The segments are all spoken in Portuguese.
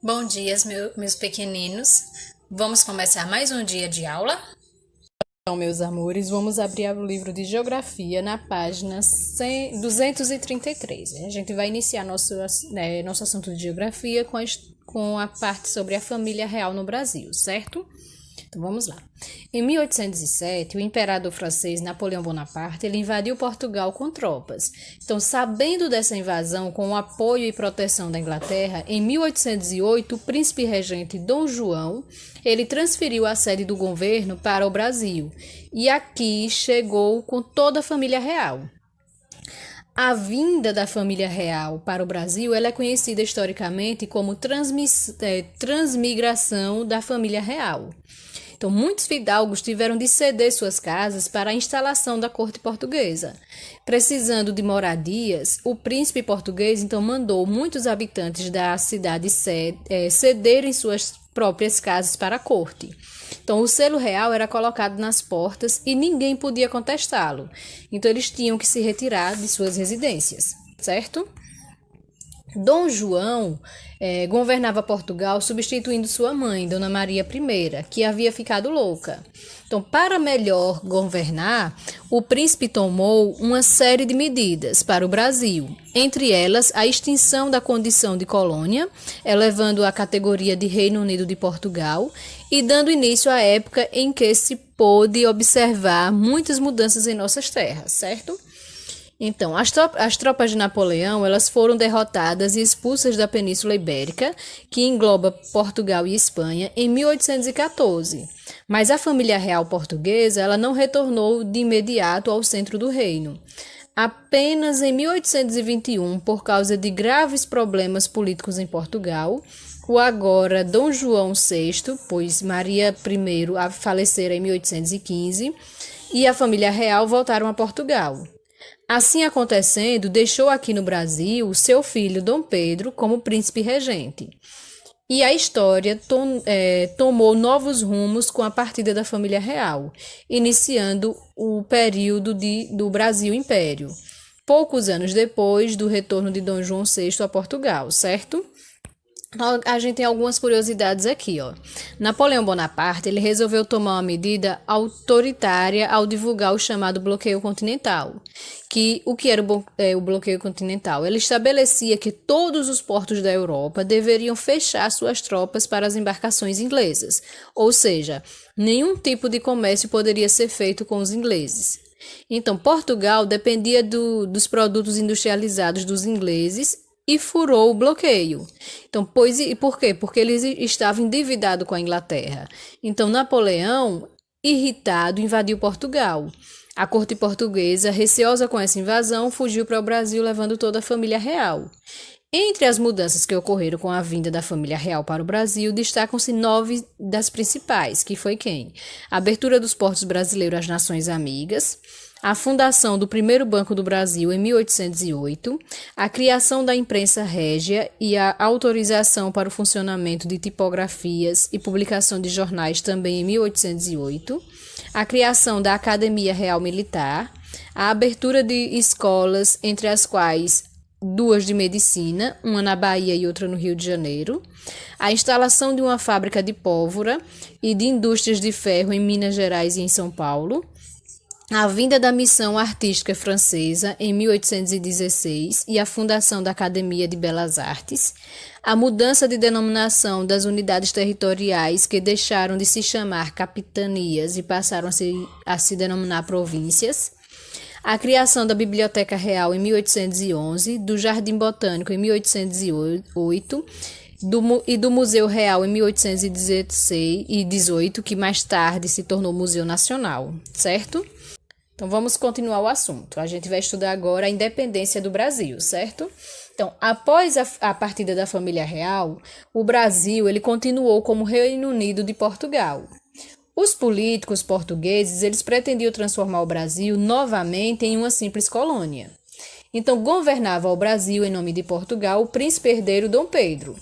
Bom dia, meus pequeninos. Vamos começar mais um dia de aula? Então, meus amores, vamos abrir o livro de Geografia na página 233. A gente vai iniciar nosso assunto de Geografia com a parte sobre a família real no Brasil, certo? Então, vamos lá. Em 1807, o imperador francês Napoleão Bonaparte ele invadiu Portugal com tropas. Então, sabendo dessa invasão, com o apoio e proteção da Inglaterra, em 1808, o príncipe regente Dom João ele transferiu a sede do governo para o Brasil e aqui chegou com toda a família real. A vinda da família real para o Brasil ela é conhecida historicamente como transmigração da família real. Então, muitos fidalgos tiveram de ceder suas casas para a instalação da corte portuguesa. Precisando de moradias, o príncipe português então mandou muitos habitantes da cidade cederem suas próprias casas para a corte. Então, o selo real era colocado nas portas e ninguém podia contestá-lo. Então, eles tinham que se retirar de suas residências, certo? Dom João governava Portugal substituindo sua mãe, Dona Maria I, que havia ficado louca. Então, para melhor governar, o príncipe tomou uma série de medidas para o Brasil, entre elas a extinção da condição de colônia, elevando a categoria de Reino Unido de Portugal e dando início à época em que se pôde observar muitas mudanças em nossas terras, certo? Então, as tropas de Napoleão elas foram derrotadas e expulsas da Península Ibérica, que engloba Portugal e Espanha, em 1814. Mas a família real portuguesa ela não retornou de imediato ao centro do reino. Apenas em 1821, por causa de graves problemas políticos em Portugal, o agora Dom João VI, pois Maria I falecera em 1815, e a família real voltaram a Portugal. Assim acontecendo, deixou aqui no Brasil seu filho Dom Pedro como príncipe regente. E a história tomou novos rumos com a partida da família real, iniciando o período do Brasil Império, poucos anos depois do retorno de Dom João VI a Portugal, certo? A gente tem algumas curiosidades aqui, ó. Napoleão Bonaparte, ele resolveu tomar uma medida autoritária ao divulgar o chamado bloqueio continental. O que era o bloqueio continental? Ele estabelecia que todos os portos da Europa deveriam fechar suas tropas para as embarcações inglesas, ou seja, nenhum tipo de comércio poderia ser feito com os ingleses. Então, Portugal dependia dos produtos industrializados dos ingleses e furou o bloqueio. Então, e por quê? Porque eles estavam endividados com a Inglaterra. Então, Napoleão, irritado, invadiu Portugal. A corte portuguesa, receosa com essa invasão, fugiu para o Brasil levando toda a família real. Entre as mudanças que ocorreram com a vinda da família real para o Brasil, destacam-se 9 das principais, que foi quem? A abertura dos portos brasileiros às nações amigas, a fundação do primeiro Banco do Brasil em 1808, a criação da imprensa régia e a autorização para o funcionamento de tipografias e publicação de jornais também em 1808, a criação da Academia Real Militar, a abertura de escolas, entre as quais 2 de medicina, uma na Bahia e outra no Rio de Janeiro, a instalação de uma fábrica de pólvora e de indústrias de ferro em Minas Gerais e em São Paulo, a vinda da missão artística francesa em 1816 e a fundação da Academia de Belas Artes, a mudança de denominação das unidades territoriais que deixaram de se chamar capitanias e passaram a se denominar províncias, a criação da Biblioteca Real em 1811, do Jardim Botânico em 1808 e do Museu Real em 1818, que mais tarde se tornou Museu Nacional, certo? Então, vamos continuar o assunto. A gente vai estudar agora a independência do Brasil, certo? Então, após a partida da família real, o Brasil ele continuou como Reino Unido de Portugal. Os políticos portugueses eles pretendiam transformar o Brasil novamente em uma simples colônia. Então, governava o Brasil em nome de Portugal o príncipe herdeiro Dom Pedro.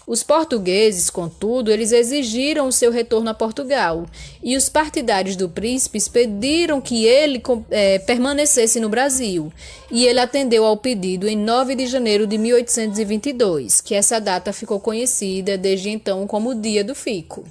Os portugueses, contudo, eles exigiram o seu retorno a Portugal e os partidários do príncipe pediram que ele permanecesse no Brasil. E ele atendeu ao pedido em 9 de janeiro de 1822, que essa data ficou conhecida desde então como o Dia do Fico.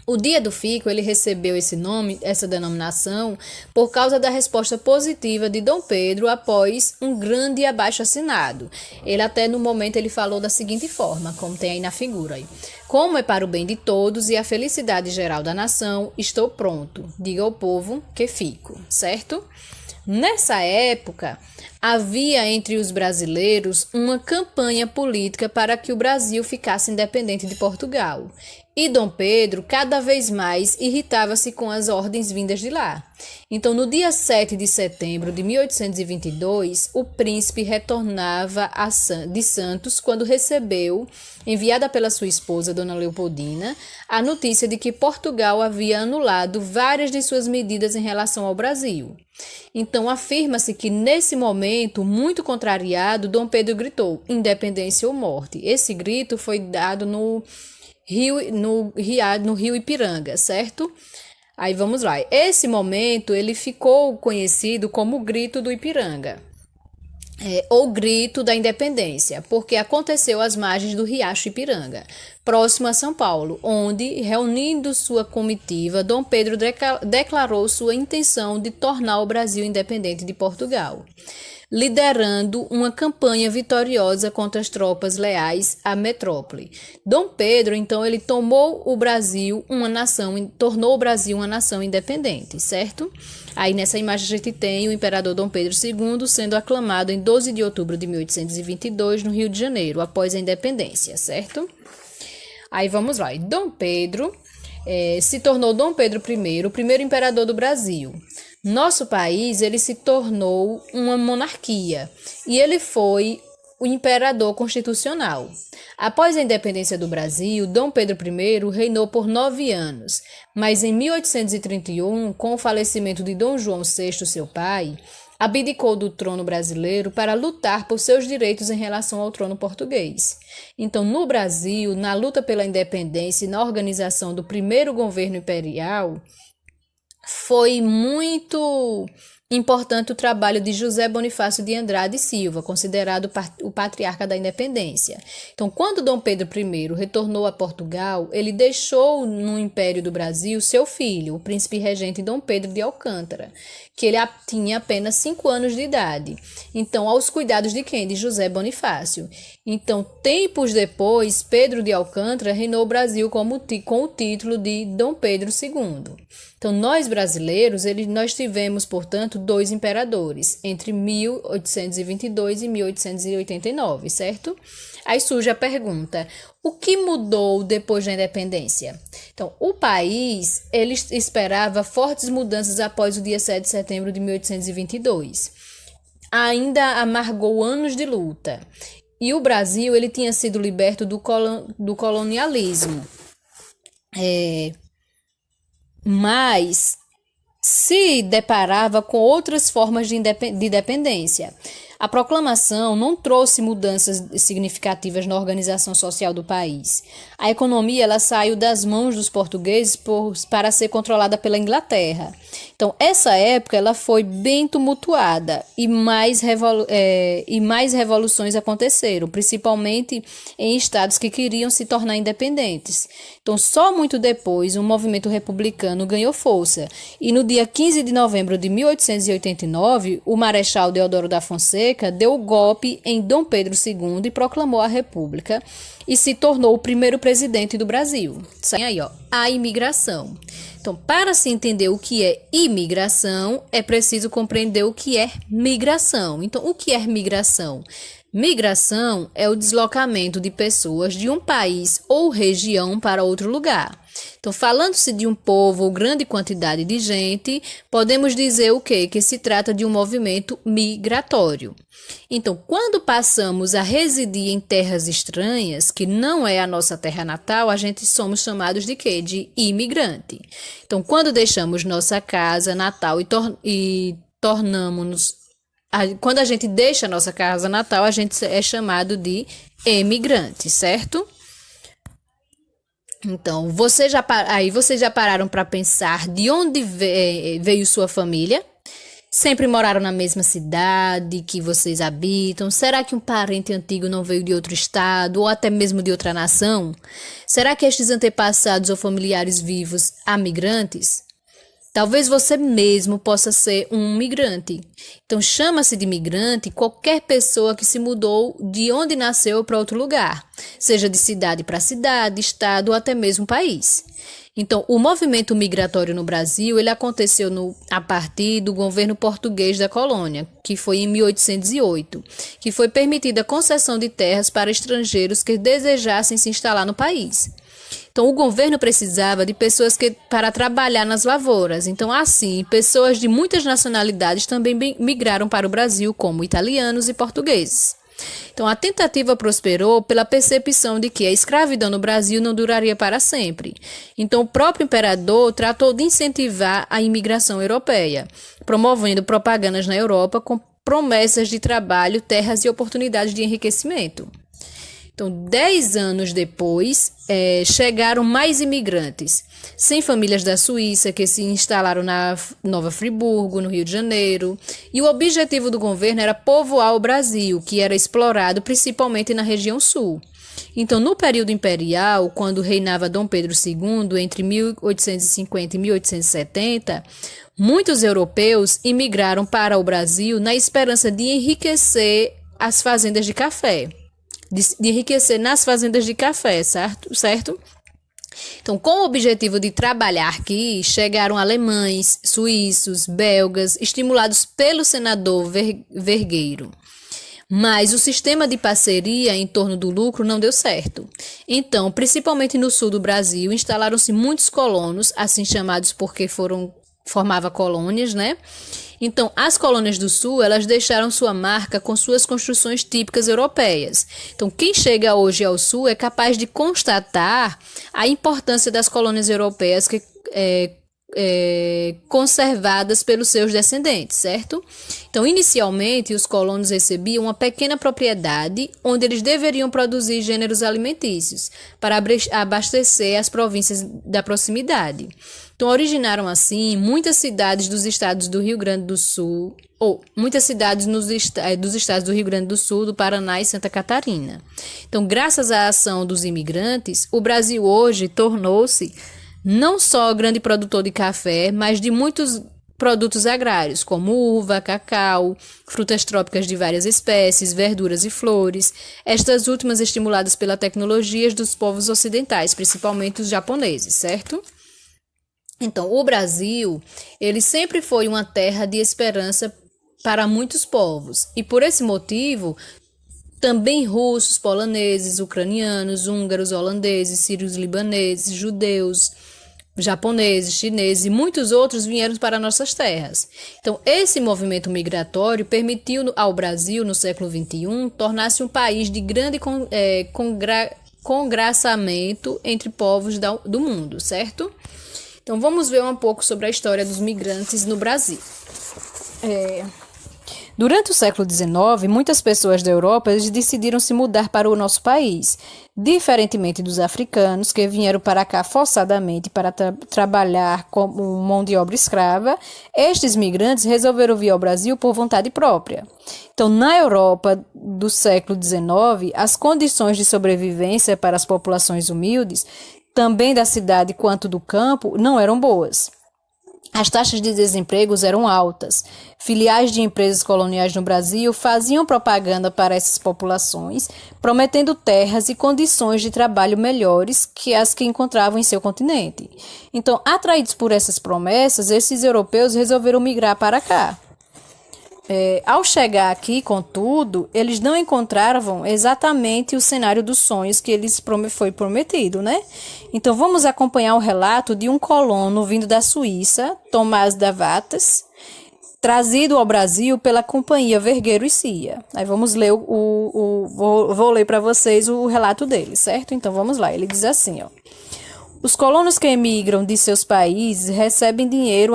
O Dia do Fico, ele recebeu esse nome, essa denominação, por causa da resposta positiva de Dom Pedro após um grande abaixo-assinado. Ele até no momento ele falou da seguinte forma, como tem aí na figura. Aí. Como é para o bem de todos e a felicidade geral da nação, estou pronto. Diga ao povo que fico, certo? Nessa época, havia entre os brasileiros uma campanha política para que o Brasil ficasse independente de Portugal. E Dom Pedro cada vez mais irritava-se com as ordens vindas de lá. Então, no dia 7 de setembro de 1822, o príncipe retornava de Santos quando recebeu, enviada pela sua esposa, Dona Leopoldina, a notícia de que Portugal havia anulado várias de suas medidas em relação ao Brasil. Então, afirma-se que, nesse momento, muito contrariado, Dom Pedro gritou, independência ou morte. Esse grito foi dado no rio Ipiranga, certo? Aí vamos lá. Esse momento ele ficou conhecido como o Grito do Ipiranga, ou Grito da Independência, porque aconteceu às margens do Riacho Ipiranga, próximo a São Paulo, onde, reunindo sua comitiva, Dom Pedro declarou sua intenção de tornar o Brasil independente de Portugal, liderando uma campanha vitoriosa contra as tropas leais à metrópole. Dom Pedro, então, ele tornou o Brasil uma nação independente, certo? Aí nessa imagem a gente tem o imperador Dom Pedro II sendo aclamado em 12 de outubro de 1822 no Rio de Janeiro, após a independência, certo? Aí vamos lá. Dom Pedro se tornou Dom Pedro I, o primeiro imperador do Brasil. Nosso país, ele se tornou uma monarquia e ele foi o imperador constitucional. Após a independência do Brasil, Dom Pedro I reinou por 9 anos, mas em 1831, com o falecimento de Dom João VI, seu pai, abdicou do trono brasileiro para lutar por seus direitos em relação ao trono português. Então, no Brasil, na luta pela independência e na organização do primeiro governo imperial, foi muito importante o trabalho de José Bonifácio de Andrade e Silva, considerado o patriarca da independência. Então, quando Dom Pedro I retornou a Portugal, ele deixou no Império do Brasil seu filho, o príncipe regente Dom Pedro de Alcântara, que ele tinha apenas 5 anos de idade. Então, aos cuidados de quem? De José Bonifácio. Então, tempos depois, Pedro de Alcântara reinou o Brasil com o título de Dom Pedro II. Então, nós brasileiros, nós tivemos, portanto, 2 imperadores, entre 1822 e 1889, certo? Aí surge a pergunta, o que mudou depois da independência? Então, o país, ele esperava fortes mudanças após o dia 7 de setembro de 1822. Ainda amargou anos de luta. E o Brasil, ele tinha sido liberto do colonialismo. Mas se deparava com outras formas de dependência. A proclamação não trouxe mudanças significativas na organização social do país. A economia ela saiu das mãos dos portugueses para ser controlada pela Inglaterra. Então, essa época ela foi bem tumultuada e mais revoluções aconteceram, principalmente em estados que queriam se tornar independentes. Então, só muito depois, o movimento republicano ganhou força. E no dia 15 de novembro de 1889, o Marechal Deodoro da Fonseca deu o golpe em Dom Pedro II e proclamou a República e se tornou o primeiro presidente do Brasil. Tem aí, a imigração. Então, para se entender o que é imigração, é preciso compreender o que é migração. Então, o que é migração? Migração é o deslocamento de pessoas de um país ou região para outro lugar. Então, falando-se de um povo ou grande quantidade de gente, podemos dizer o quê? Que se trata de um movimento migratório. Então, quando passamos a residir em terras estranhas, que não é a nossa terra natal, a gente somos chamados de quê? De imigrante. Então, quando deixamos nossa casa natal e tornamos-nos quando a gente deixa a nossa casa natal, a gente é chamado de emigrante, certo? Então, vocês já pararam para pensar de onde veio sua família? Sempre moraram na mesma cidade que vocês habitam? Será que um parente antigo não veio de outro estado ou até mesmo de outra nação? Será que estes antepassados ou familiares vivos há migrantes? Talvez você mesmo possa ser um migrante. Então, chama-se de migrante qualquer pessoa que se mudou de onde nasceu para outro lugar, seja de cidade para cidade, estado ou até mesmo país. Então, o movimento migratório no Brasil, ele aconteceu a partir do governo português da colônia, que foi em 1808, que foi permitida a concessão de terras para estrangeiros que desejassem se instalar no país. Então, o governo precisava de pessoas para trabalhar nas lavouras. Então, assim, pessoas de muitas nacionalidades também migraram para o Brasil, como italianos e portugueses. Então, a tentativa prosperou pela percepção de que a escravidão no Brasil não duraria para sempre. Então, o próprio imperador tratou de incentivar a imigração europeia, promovendo propagandas na Europa com promessas de trabalho, terras e oportunidades de enriquecimento. Então, 10 anos depois, chegaram mais imigrantes, 100 famílias da Suíça que se instalaram na Nova Friburgo, no Rio de Janeiro, e o objetivo do governo era povoar o Brasil, que era explorado principalmente na região sul. Então, no período imperial, quando reinava Dom Pedro II, entre 1850 e 1870, muitos europeus imigraram para o Brasil na esperança de enriquecer as fazendas de café. De enriquecer nas fazendas de café, certo? Então, com o objetivo de trabalhar aqui, chegaram alemães, suíços, belgas, estimulados pelo senador Vergueiro. Mas o sistema de parceria em torno do lucro não deu certo. Então, principalmente no sul do Brasil, instalaram-se muitos colonos, assim chamados porque formava colônias, né? Então, as colônias do Sul, elas deixaram sua marca com suas construções típicas europeias. Então, quem chega hoje ao Sul é capaz de constatar a importância das colônias europeias conservadas pelos seus descendentes, certo? Então, inicialmente, os colonos recebiam uma pequena propriedade onde eles deveriam produzir gêneros alimentícios para abastecer as províncias da proximidade. Então, originaram assim muitas cidades dos estados do Rio Grande do Sul, ou muitas cidades dos estados do Rio Grande do Sul, do Paraná e Santa Catarina. Então, graças à ação dos imigrantes, o Brasil hoje tornou-se não só grande produtor de café, mas de muitos produtos agrários, como uva, cacau, frutas trópicas de várias espécies, verduras e flores, estas últimas estimuladas pela tecnologia dos povos ocidentais, principalmente os japoneses, certo? Então, o Brasil, ele sempre foi uma terra de esperança para muitos povos, e por esse motivo, também russos, poloneses, ucranianos, húngaros, holandeses, sírios libaneses, judeus, japoneses, chineses e muitos outros vieram para nossas terras. Então, esse movimento migratório permitiu ao Brasil, no século XXI, tornar-se um país de grande congraçamento entre povos do mundo, certo? Então, vamos ver um pouco sobre a história dos migrantes no Brasil. Durante o século XIX, muitas pessoas da Europa decidiram se mudar para o nosso país. Diferentemente dos africanos, que vieram para cá forçadamente para trabalhar como mão de obra escrava, estes migrantes resolveram vir ao Brasil por vontade própria. Então, na Europa do século XIX, as condições de sobrevivência para as populações humildes, também da cidade quanto do campo, não eram boas. As taxas de desemprego eram altas. Filiais de empresas coloniais no Brasil faziam propaganda para essas populações, prometendo terras e condições de trabalho melhores que as que encontravam em seu continente. Então, atraídos por essas promessas, esses europeus resolveram migrar para cá. Ao chegar aqui, contudo, eles não encontravam exatamente o cenário dos sonhos que eles foi prometido, né? Então, vamos acompanhar o relato de um colono vindo da Suíça, Tomás da Vatas, trazido ao Brasil pela companhia Vergueiro e Cia. Aí vamos ler vou ler para vocês o relato dele, certo? Então, vamos lá. Ele diz assim, ó. Os colonos que emigram de seus países recebem dinheiro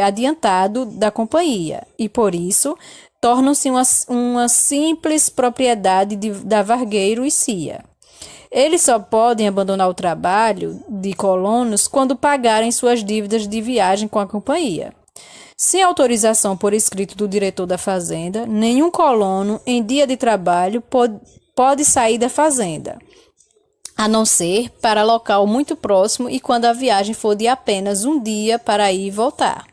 adiantado da companhia e, por isso, tornam-se uma simples propriedade da Vergueiro e Cia. Eles só podem abandonar o trabalho de colonos quando pagarem suas dívidas de viagem com a companhia. Sem autorização por escrito do diretor da fazenda, nenhum colono, em dia de trabalho, pode sair da fazenda, a não ser para local muito próximo e quando a viagem for de apenas um dia para ir e voltar.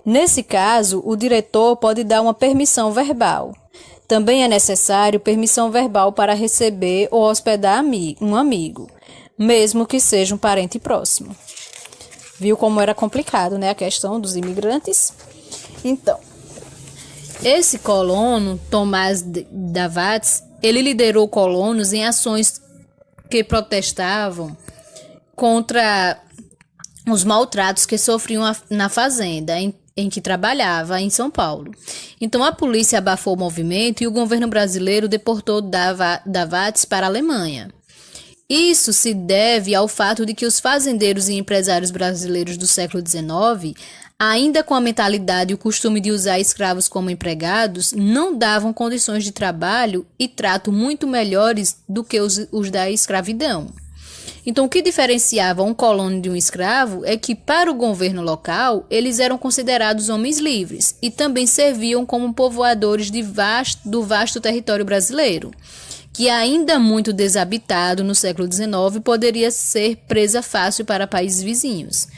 Nesse caso, o diretor pode dar uma permissão verbal. Também é necessário permissão verbal para receber ou hospedar um amigo, mesmo que seja um parente próximo. Viu como era complicado, né, a questão dos imigrantes? Então, esse colono, Tomás Davatz, ele liderou colonos em ações que protestavam contra os maltratos que sofriam na fazenda em que trabalhava, em São Paulo. Então, a polícia abafou o movimento e o governo brasileiro deportou Davatz para a Alemanha. Isso se deve ao fato de que os fazendeiros e empresários brasileiros do século XIX, ainda com a mentalidade e o costume de usar escravos como empregados, não davam condições de trabalho e trato muito melhores do que os da escravidão. Então, o que diferenciava um colono de um escravo é que, para o governo local, eles eram considerados homens livres e também serviam como povoadores do vasto território brasileiro, que ainda muito desabitado no século XIX, poderia ser presa fácil para países vizinhos.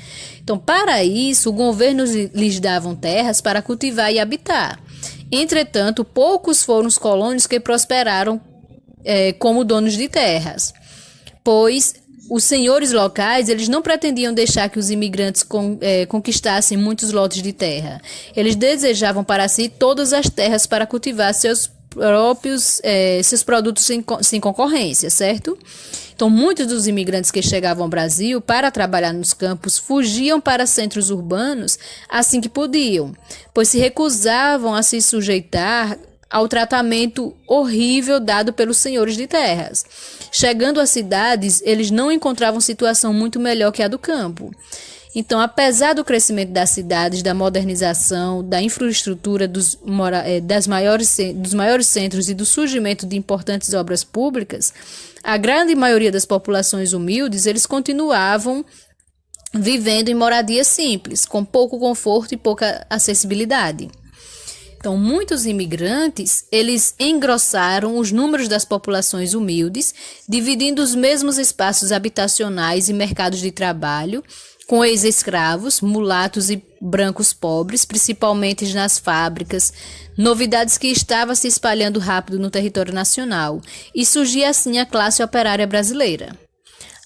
Então, para isso, o governo lhes dava terras para cultivar e habitar. Entretanto, poucos foram os colonos que prosperaram como donos de terras, pois os senhores locais, eles não pretendiam deixar que os imigrantes conquistassem muitos lotes de terra. Eles desejavam para si todas as terras para cultivar seus produtos sem concorrência, certo? Então, muitos dos imigrantes que chegavam ao Brasil para trabalhar nos campos fugiam para centros urbanos assim que podiam, pois se recusavam a se sujeitar ao tratamento horrível dado pelos senhores de terras. Chegando às cidades, eles não encontravam situação muito melhor que a do campo. Então, apesar do crescimento das cidades, da modernização, da infraestrutura dos maiores centros e do surgimento de importantes obras públicas, a grande maioria das populações humildes, eles continuavam vivendo em moradias simples, com pouco conforto e pouca acessibilidade. Então, muitos imigrantes, eles engrossaram os números das populações humildes, dividindo os mesmos espaços habitacionais e mercados de trabalho, com ex-escravos, mulatos e brancos pobres, principalmente nas fábricas, novidades que estavam se espalhando rápido no território nacional, e surgia assim a classe operária brasileira.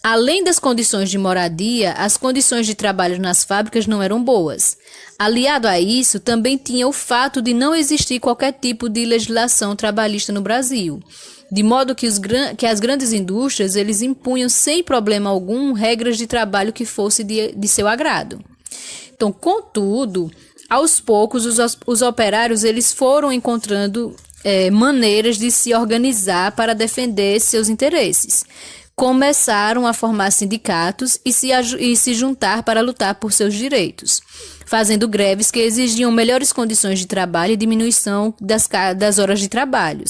Além das condições de moradia, as condições de trabalho nas fábricas não eram boas. Aliado a isso, também tinha o fato de não existir qualquer tipo de legislação trabalhista no Brasil, de modo que as grandes indústrias eles impunham sem problema algum regras de trabalho que fosse de seu agrado. Então, contudo, aos poucos os operários eles foram encontrando maneiras de se organizar para defender seus interesses. Começaram a formar sindicatos e se juntar para lutar por seus direitos, fazendo greves que exigiam melhores condições de trabalho e diminuição das horas de trabalho,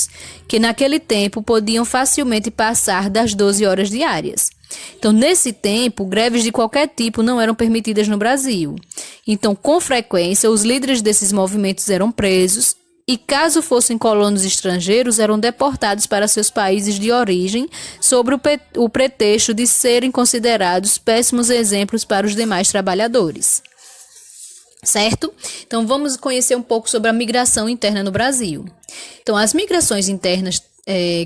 que naquele tempo podiam facilmente passar das 12 horas diárias. Então, nesse tempo, greves de qualquer tipo não eram permitidas no Brasil. Então, com frequência, os líderes desses movimentos eram presos, e caso fossem colonos estrangeiros, eram deportados para seus países de origem sob o pretexto de serem considerados péssimos exemplos para os demais trabalhadores. Certo? Então, vamos conhecer um pouco sobre a migração interna no Brasil. Então, as migrações internas,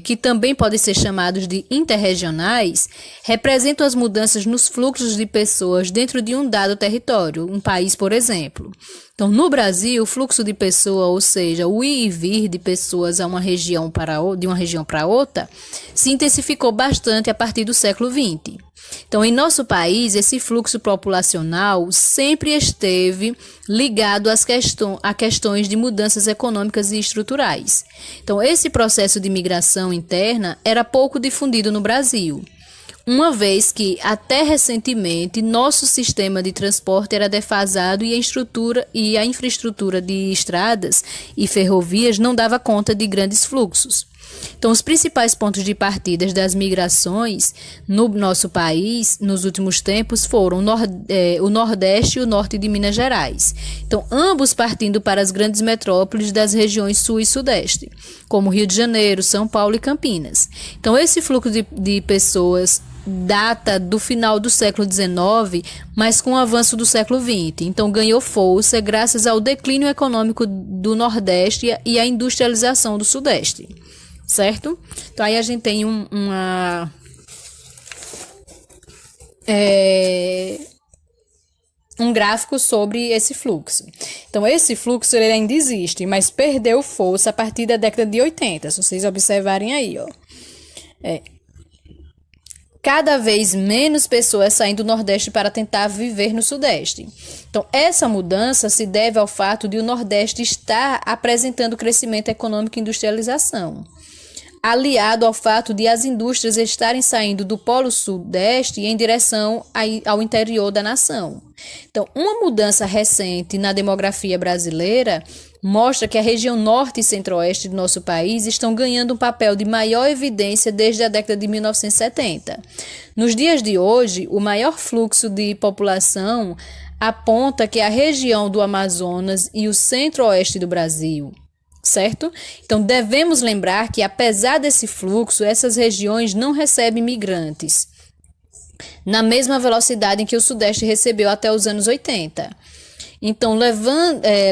que também podem ser chamadas de interregionais, representam as mudanças nos fluxos de pessoas dentro de um dado território, um país, por exemplo. Então, no Brasil, o fluxo de pessoa, ou seja, o ir e vir de pessoas de uma região para outra, se intensificou bastante a partir do século XX. Então, em nosso país, esse fluxo populacional sempre esteve ligado a questões de mudanças econômicas e estruturais. Então, esse processo de migração interna era pouco difundido no Brasil, uma vez que, até recentemente, nosso sistema de transporte era defasado e a infraestrutura de estradas e ferrovias não dava conta de grandes fluxos. Então, os principais pontos de partida das migrações no nosso país, nos últimos tempos, foram o Nordeste e o Norte de Minas Gerais. Então, ambos partindo para as grandes metrópoles das regiões Sul e Sudeste, como Rio de Janeiro, São Paulo e Campinas. Então, esse fluxo de pessoas data do final do século XIX, mas com o avanço do século XX. Então, ganhou força graças ao declínio econômico do Nordeste e à industrialização do Sudeste. Certo? Então, aí a gente tem um gráfico sobre esse fluxo. Então, esse fluxo ele ainda existe, mas perdeu força a partir da década de 80, se vocês observarem aí, ó. Cada vez menos pessoas saem do Nordeste para tentar viver no Sudeste. Então, essa mudança se deve ao fato de o Nordeste estar apresentando crescimento econômico e industrialização, aliado ao fato de as indústrias estarem saindo do polo sudeste em direção ao interior da nação. Então, uma mudança recente na demografia brasileira mostra que a região norte e centro-oeste do nosso país estão ganhando um papel de maior evidência desde a década de 1970. Nos dias de hoje, o maior fluxo de população aponta que a região do Amazonas e o centro-oeste do Brasil, certo? Então, devemos lembrar que, apesar desse fluxo, essas regiões não recebem migrantes na mesma velocidade em que o Sudeste recebeu até os anos 80. Então,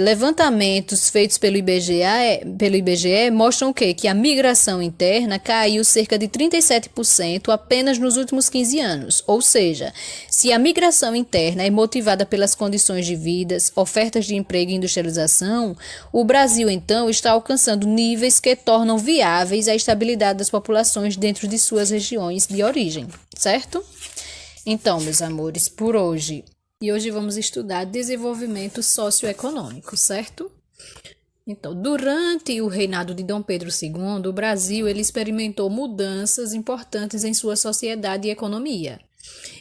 levantamentos feitos pelo IBGE mostram o quê? Que a migração interna caiu cerca de 37% apenas nos últimos 15 anos. Ou seja, se a migração interna é motivada pelas condições de vida, ofertas de emprego e industrialização, o Brasil, então, está alcançando níveis que tornam viáveis a estabilidade das populações dentro de suas regiões de origem, certo? Então, meus amores, por hoje... E hoje vamos estudar desenvolvimento socioeconômico, certo? Então, durante o reinado de Dom Pedro II, o Brasil ele experimentou mudanças importantes em sua sociedade e economia.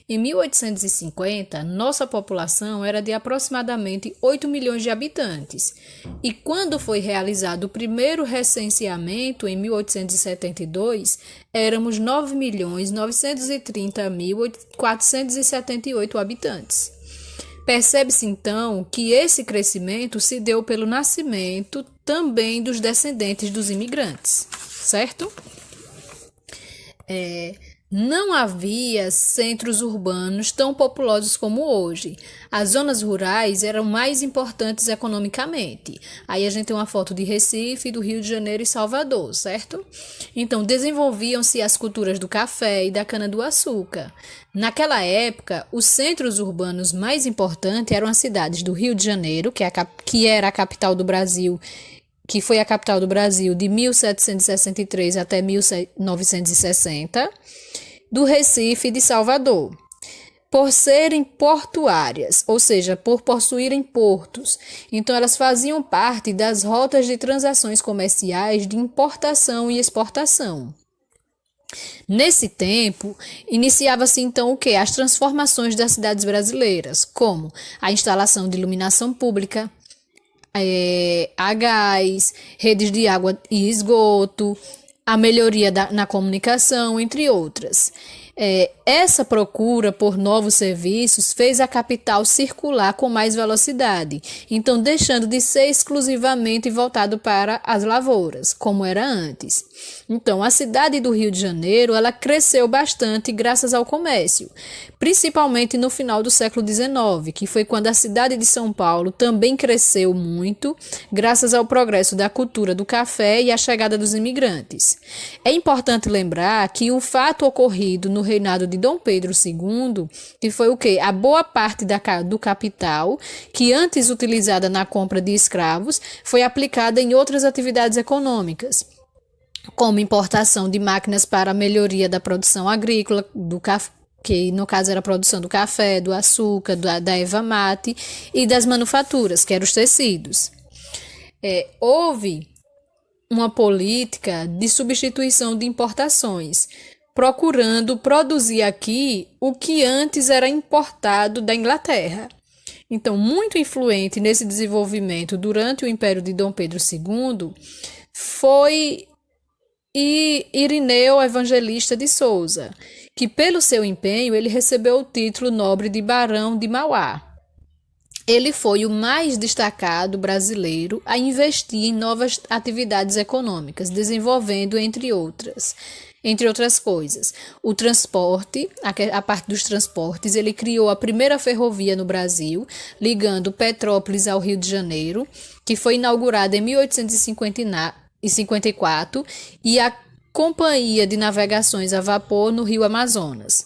Em 1850, nossa população era de aproximadamente 8 milhões de habitantes. E quando foi realizado o primeiro recenseamento, em 1872, éramos 9.930.478 habitantes. Percebe-se, então, que esse crescimento se deu pelo nascimento também dos descendentes dos imigrantes, certo? Não havia centros urbanos tão populosos como hoje. As zonas rurais eram mais importantes economicamente. Aí a gente tem uma foto de Recife, do Rio de Janeiro e Salvador, certo? Então, desenvolviam-se as culturas do café e da cana-do-açúcar. Naquela época, os centros urbanos mais importantes eram as cidades do Rio de Janeiro, que era a capital do Brasil, que foi a capital do Brasil de 1763 até 1960, do Recife e de Salvador, por serem portuárias, ou seja, por possuírem portos. Então, elas faziam parte das rotas de transações comerciais de importação e exportação. Nesse tempo, iniciava-se então o quê? As transformações das cidades brasileiras, como a instalação de iluminação pública, a gás, redes de água e esgoto, a melhoria na comunicação, entre outras. Essa procura por novos serviços fez a capital circular com mais velocidade, então deixando de ser exclusivamente voltado para as lavouras, como era antes. Então, a cidade do Rio de Janeiro, ela cresceu bastante graças ao comércio, principalmente no final do século XIX, que foi quando a cidade de São Paulo também cresceu muito, graças ao progresso da cultura do café e à chegada dos imigrantes. É importante lembrar que um fato ocorrido no reinado de Dom Pedro II, que foi o quê? A boa parte do capital, que antes utilizada na compra de escravos, foi aplicada em outras atividades econômicas, como importação de máquinas para a melhoria da produção agrícola, do café, que no caso era a produção do café, do açúcar, da erva mate e das manufaturas, que eram os tecidos. Houve uma política de substituição de importações, procurando produzir aqui o que antes era importado da Inglaterra. Então, muito influente nesse desenvolvimento durante o Império de Dom Pedro II foi e Irineu Evangelista de Souza, que pelo seu empenho ele recebeu o título nobre de Barão de Mauá. Ele foi o mais destacado brasileiro a investir em novas atividades econômicas, desenvolvendo, entre outras coisas, o transporte, a parte dos transportes. Ele criou a primeira ferrovia no Brasil, ligando Petrópolis ao Rio de Janeiro, que foi inaugurada em 1854, e a Companhia de Navegações a Vapor no Rio Amazonas.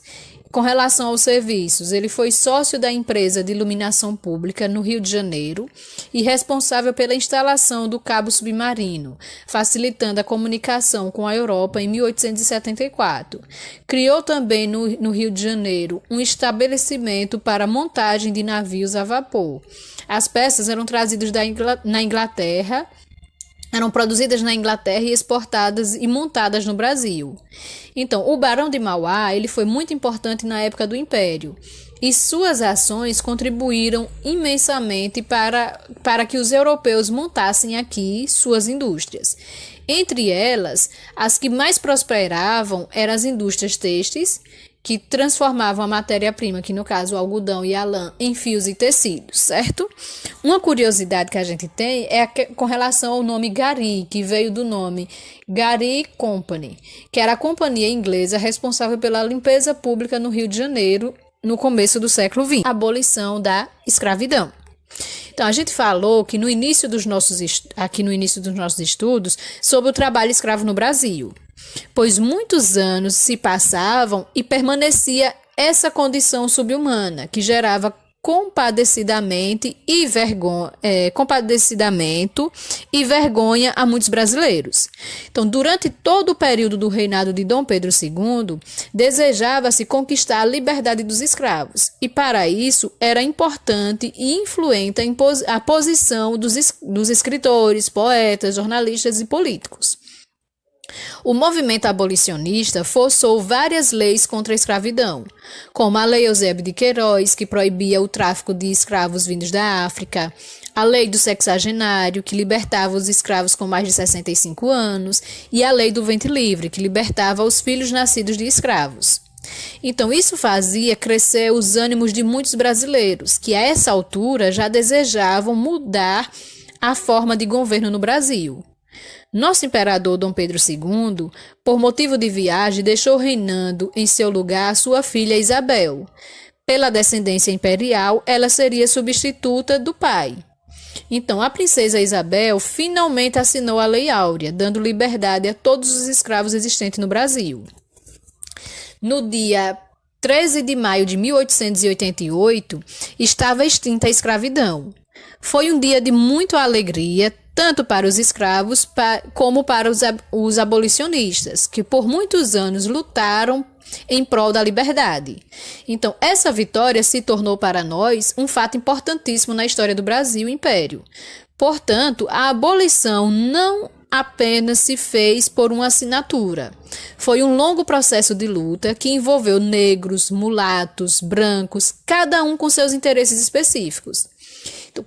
Com relação aos serviços, ele foi sócio da empresa de iluminação pública no Rio de Janeiro e responsável pela instalação do cabo submarino, facilitando a comunicação com a Europa em 1874. Criou também no Rio de Janeiro um estabelecimento para montagem de navios a vapor. As peças eram trazidas na Inglaterra, eram produzidas na Inglaterra e exportadas e montadas no Brasil. Então, o Barão de Mauá ele foi muito importante na época do Império e suas ações contribuíram imensamente para que os europeus montassem aqui suas indústrias. Entre elas, as que mais prosperavam eram as indústrias têxteis, que transformavam a matéria-prima, que no caso o algodão e a lã, em fios e tecidos, certo? Uma curiosidade que a gente tem é com relação ao nome Gari, que veio do nome Gari Company, que era a companhia inglesa responsável pela limpeza pública no Rio de Janeiro no começo do século XX, a abolição da escravidão. Então, a gente falou que no início dos nossos estudos sobre o trabalho escravo no Brasil, pois muitos anos se passavam e permanecia essa condição subhumana, que gerava compadecimento e vergonha a muitos brasileiros. Então, durante todo o período do reinado de Dom Pedro II, desejava-se conquistar a liberdade dos escravos, e para isso era importante e influente a posição dos escritores, poetas, jornalistas e políticos. O movimento abolicionista forçou várias leis contra a escravidão, como a Lei Eusébio de Queiroz, que proibia o tráfico de escravos vindos da África, a Lei do Sexagenário, que libertava os escravos com mais de 65 anos, e a Lei do Ventre Livre, que libertava os filhos nascidos de escravos. Então, isso fazia crescer os ânimos de muitos brasileiros, que a essa altura já desejavam mudar a forma de governo no Brasil. Nosso imperador Dom Pedro II, por motivo de viagem, deixou reinando em seu lugar sua filha Isabel. Pela descendência imperial, ela seria substituta do pai. Então, a princesa Isabel finalmente assinou a Lei Áurea, dando liberdade a todos os escravos existentes no Brasil. No dia 13 de maio de 1888, estava extinta a escravidão. Foi um dia de muita alegria, tanto para os escravos como para os abolicionistas, que por muitos anos lutaram em prol da liberdade. Então, essa vitória se tornou para nós um fato importantíssimo na história do Brasil e Império. Portanto, a abolição não apenas se fez por uma assinatura. Foi um longo processo de luta que envolveu negros, mulatos, brancos, cada um com seus interesses específicos. Então,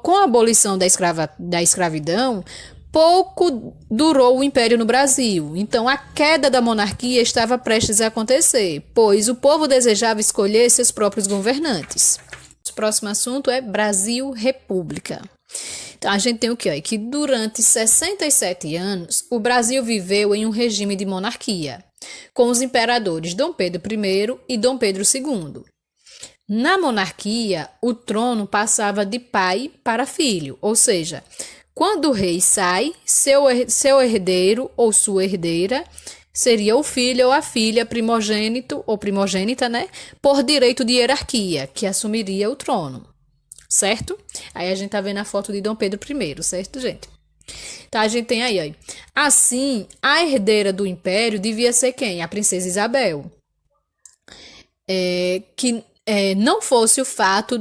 com a abolição da escravidão, pouco durou o Império no Brasil. Então, a queda da monarquia estava prestes a acontecer, pois o povo desejava escolher seus próprios governantes. O próximo assunto é Brasil-República. Então, a gente tem o quê? Que durante 67 anos, o Brasil viveu em um regime de monarquia, com os imperadores Dom Pedro I e Dom Pedro II. Na monarquia, o trono passava de pai para filho, ou seja, quando o rei sai, seu herdeiro ou sua herdeira seria o filho ou a filha primogênito ou primogênita, né, por direito de hierarquia, que assumiria o trono, certo? Aí a gente tá vendo a foto de Dom Pedro I, certo, gente? Então a gente tem aí, ó. Assim, a herdeira do império devia ser quem? A princesa Isabel. Não fosse o fato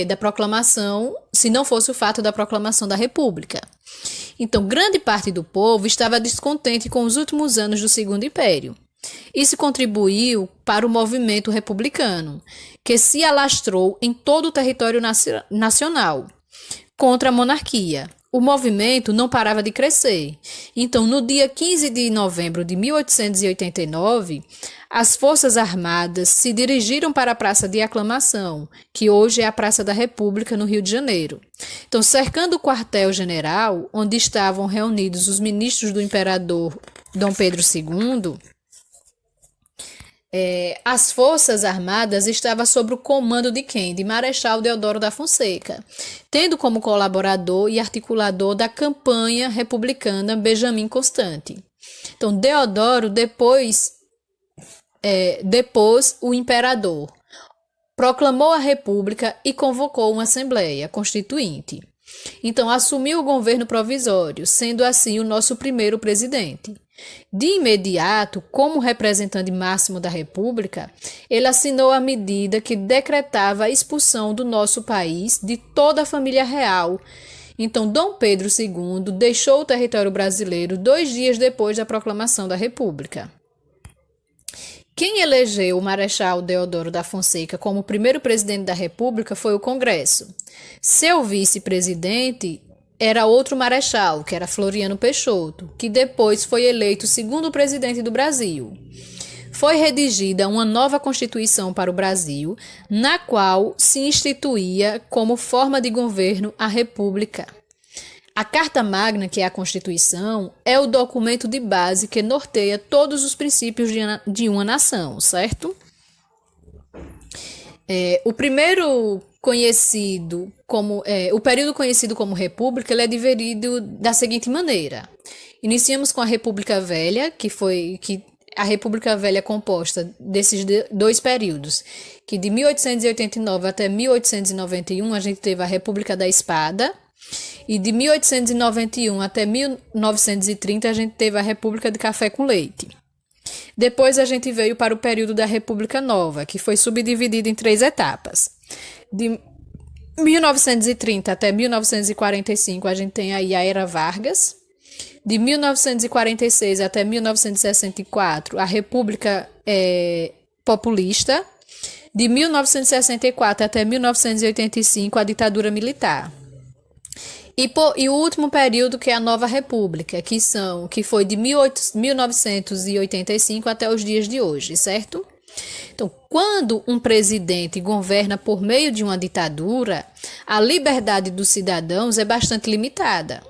da proclamação, se não fosse o fato da proclamação da República. Então, grande parte do povo estava descontente com os últimos anos do Segundo Império. Isso contribuiu para o movimento republicano, que se alastrou em todo o território nacional contra a monarquia. o movimento não parava de crescer. Então, no dia 15 de novembro de 1889, as Forças Armadas se dirigiram para a Praça de Aclamação, que hoje é a Praça da República, no Rio de Janeiro. Então, cercando o quartel-general, onde estavam reunidos os ministros do imperador Dom Pedro II, as Forças Armadas estavam sob o comando de quem? De Marechal Deodoro da Fonseca, tendo como colaborador e articulador da campanha republicana Benjamin Constant. Então, Deodoro depôs o imperador, proclamou a república e convocou uma assembleia constituinte. Então, assumiu o governo provisório, sendo assim o nosso primeiro presidente. De imediato, como representante máximo da República, ele assinou a medida que decretava a expulsão do nosso país de toda a família real. Então, Dom Pedro II deixou o território brasileiro 2 dias depois da proclamação da República. Quem elegeu o Marechal Deodoro da Fonseca como primeiro presidente da República foi o Congresso. Seu vice-presidente era outro marechal, que era Floriano Peixoto, que depois foi eleito segundo presidente do Brasil. Foi redigida uma nova Constituição para o Brasil, na qual se instituía como forma de governo a República. A Carta Magna, que é a Constituição, é o documento de base que norteia todos os princípios de uma nação, certo? O período conhecido como República, ele é dividido da seguinte maneira. Iniciamos com a República Velha, a República Velha é composta desses 2 períodos, que de 1889 até 1891 a gente teve a República da Espada, e de 1891 até 1930 a gente teve a República de Café com Leite. Depois a gente veio para o período da República Nova, que foi subdividido em 3 etapas. De 1930 até 1945 a gente tem aí a Era Vargas. De 1946 até 1964 a República Populista. De 1964 até 1985 a ditadura militar. E o último período, que é a Nova República, que foi de 1985 até os dias de hoje, certo? Então, quando um presidente governa por meio de uma ditadura, a liberdade dos cidadãos é bastante limitada.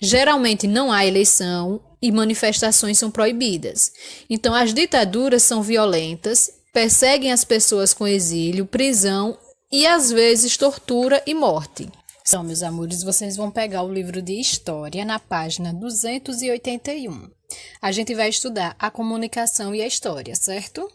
Geralmente não há eleição e manifestações são proibidas. Então, as ditaduras são violentas, perseguem as pessoas com exílio, prisão e, às vezes, tortura e morte. Então, meus amores, vocês vão pegar o livro de História na página 281. A gente vai estudar a comunicação e a história, certo?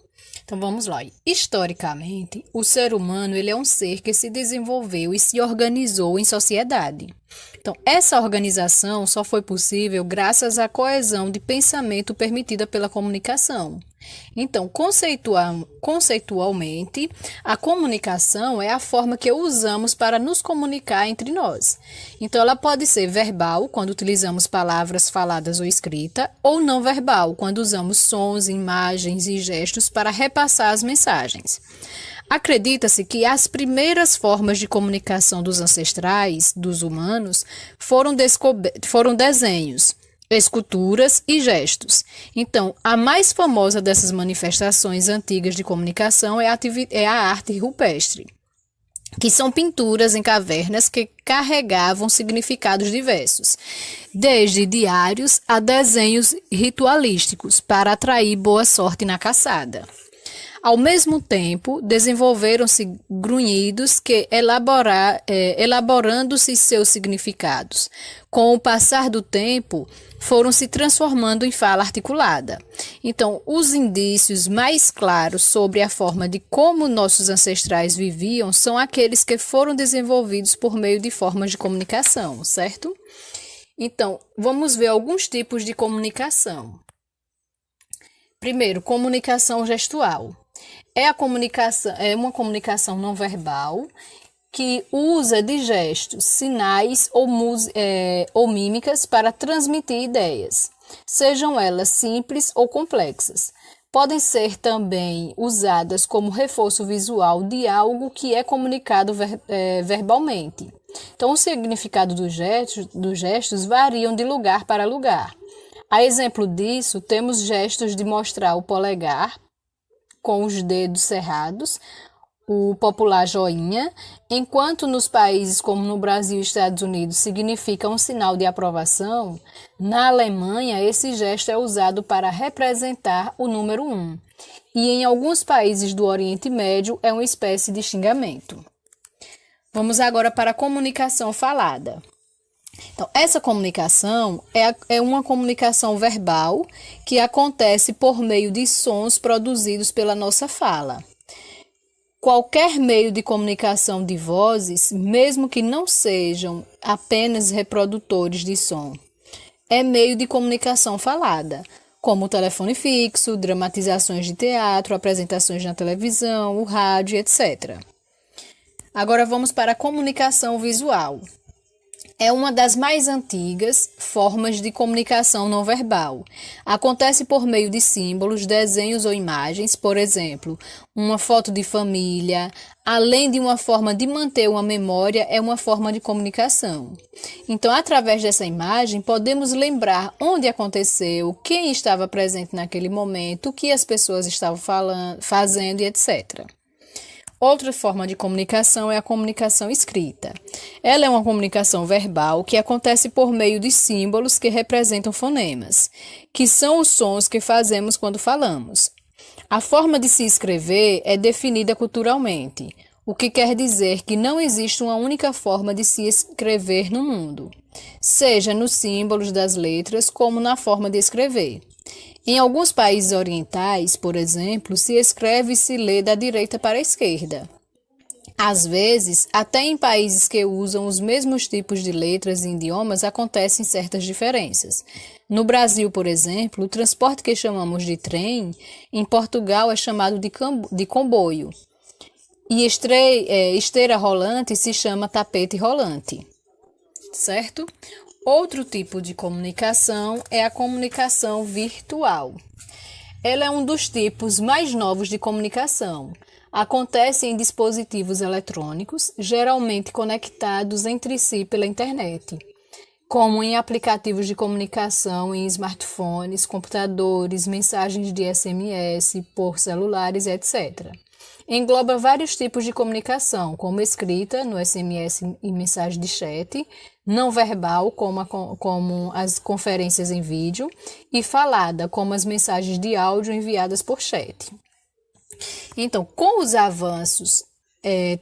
Então, vamos lá. Historicamente, o ser humano ele é um ser que se desenvolveu e se organizou em sociedade. Então, essa organização só foi possível graças à coesão de pensamento permitida pela comunicação. Então, conceitualmente, a comunicação é a forma que usamos para nos comunicar entre nós. Então, ela pode ser verbal, quando utilizamos palavras faladas ou escritas, ou não verbal, quando usamos sons, imagens e gestos para repassar as mensagens. Acredita-se que as primeiras formas de comunicação dos ancestrais, dos humanos, foram desenhos, esculturas e gestos. Então, a mais famosa dessas manifestações antigas de comunicação é a arte rupestre, que são pinturas em cavernas que carregavam significados diversos, desde diários a desenhos ritualísticos para atrair boa sorte na caçada. Ao mesmo tempo, desenvolveram-se grunhidos que elaborando-se seus significados. Com o passar do tempo, foram se transformando em fala articulada. Então, os indícios mais claros sobre a forma de como nossos ancestrais viviam são aqueles que foram desenvolvidos por meio de formas de comunicação, certo? Então, vamos ver alguns tipos de comunicação. Primeiro, comunicação gestual. É uma comunicação não verbal que usa de gestos, sinais ou mímicas para transmitir ideias, sejam elas simples ou complexas. Podem ser também usadas como reforço visual de algo que é comunicado verbalmente. Então, o significado dos gestos variam de lugar para lugar. A exemplo disso, temos gestos de mostrar o polegar com os dedos cerrados, o popular joinha, enquanto nos países como no Brasil e Estados Unidos significa um sinal de aprovação, na Alemanha esse gesto é usado para representar o número 1, e em alguns países do Oriente Médio é uma espécie de xingamento. Vamos agora para a comunicação falada. Então, essa comunicação é uma comunicação verbal que acontece por meio de sons produzidos pela nossa fala. Qualquer meio de comunicação de vozes, mesmo que não sejam apenas reprodutores de som, é meio de comunicação falada, como o telefone fixo, dramatizações de teatro, apresentações na televisão, o rádio, etc. Agora vamos para a comunicação visual. É uma das mais antigas formas de comunicação não verbal. Acontece por meio de símbolos, desenhos ou imagens, por exemplo, uma foto de família, além de uma forma de manter uma memória, é uma forma de comunicação. Então, através dessa imagem, podemos lembrar onde aconteceu, quem estava presente naquele momento, o que as pessoas estavam falando, fazendo e etc. Outra forma de comunicação é a comunicação escrita. Ela é uma comunicação verbal que acontece por meio de símbolos que representam fonemas, que são os sons que fazemos quando falamos. A forma de se escrever é definida culturalmente, o que quer dizer que não existe uma única forma de se escrever no mundo, seja nos símbolos das letras como na forma de escrever. Em alguns países orientais, por exemplo, se escreve e se lê da direita para a esquerda. Às vezes, até em países que usam os mesmos tipos de letras e idiomas, acontecem certas diferenças. No Brasil, por exemplo, o transporte que chamamos de trem, em Portugal é chamado de comboio. E esteira rolante se chama tapete rolante. Certo? Outro tipo de comunicação é a comunicação virtual. Ela é um dos tipos mais novos de comunicação. Acontece em dispositivos eletrônicos, geralmente conectados entre si pela internet, como em aplicativos de comunicação em smartphones, computadores, mensagens de SMS, por celulares, etc. Engloba vários tipos de comunicação, como escrita, no SMS e mensagem de chat, não verbal, como as conferências em vídeo, e falada, como as mensagens de áudio enviadas por chat. Então, com os avanços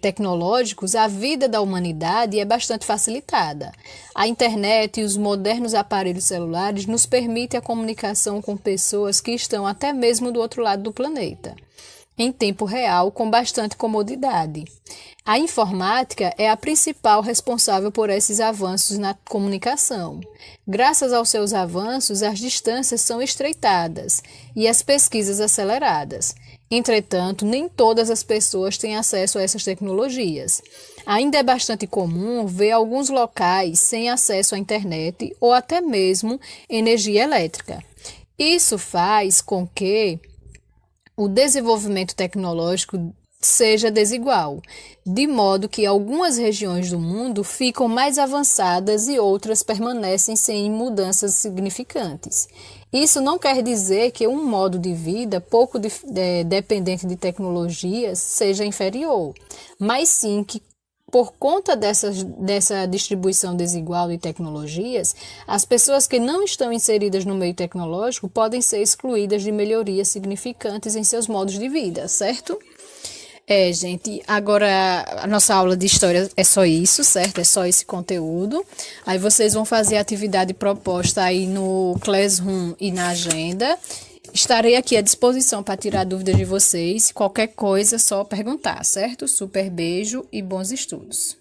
tecnológicos, a vida da humanidade é bastante facilitada. A internet e os modernos aparelhos celulares nos permitem a comunicação com pessoas que estão até mesmo do outro lado do planeta, em tempo real, com bastante comodidade. A informática é a principal responsável por esses avanços na comunicação. Graças aos seus avanços, as distâncias são estreitadas e as pesquisas aceleradas. Entretanto, nem todas as pessoas têm acesso a essas tecnologias. Ainda é bastante comum ver alguns locais sem acesso à internet ou até mesmo energia elétrica. Isso faz com que o desenvolvimento tecnológico seja desigual, de modo que algumas regiões do mundo ficam mais avançadas e outras permanecem sem mudanças significantes. Isso não quer dizer que um modo de vida pouco dependente de tecnologias seja inferior, mas sim que, por conta dessa distribuição desigual de tecnologias, as pessoas que não estão inseridas no meio tecnológico podem ser excluídas de melhorias significantes em seus modos de vida, certo? Gente, agora a nossa aula de história é só isso, certo? É só esse conteúdo. Aí vocês vão fazer a atividade proposta aí no Classroom e na agenda. Estarei aqui à disposição para tirar dúvidas de vocês. Qualquer coisa, é só perguntar, certo? Super beijo e bons estudos.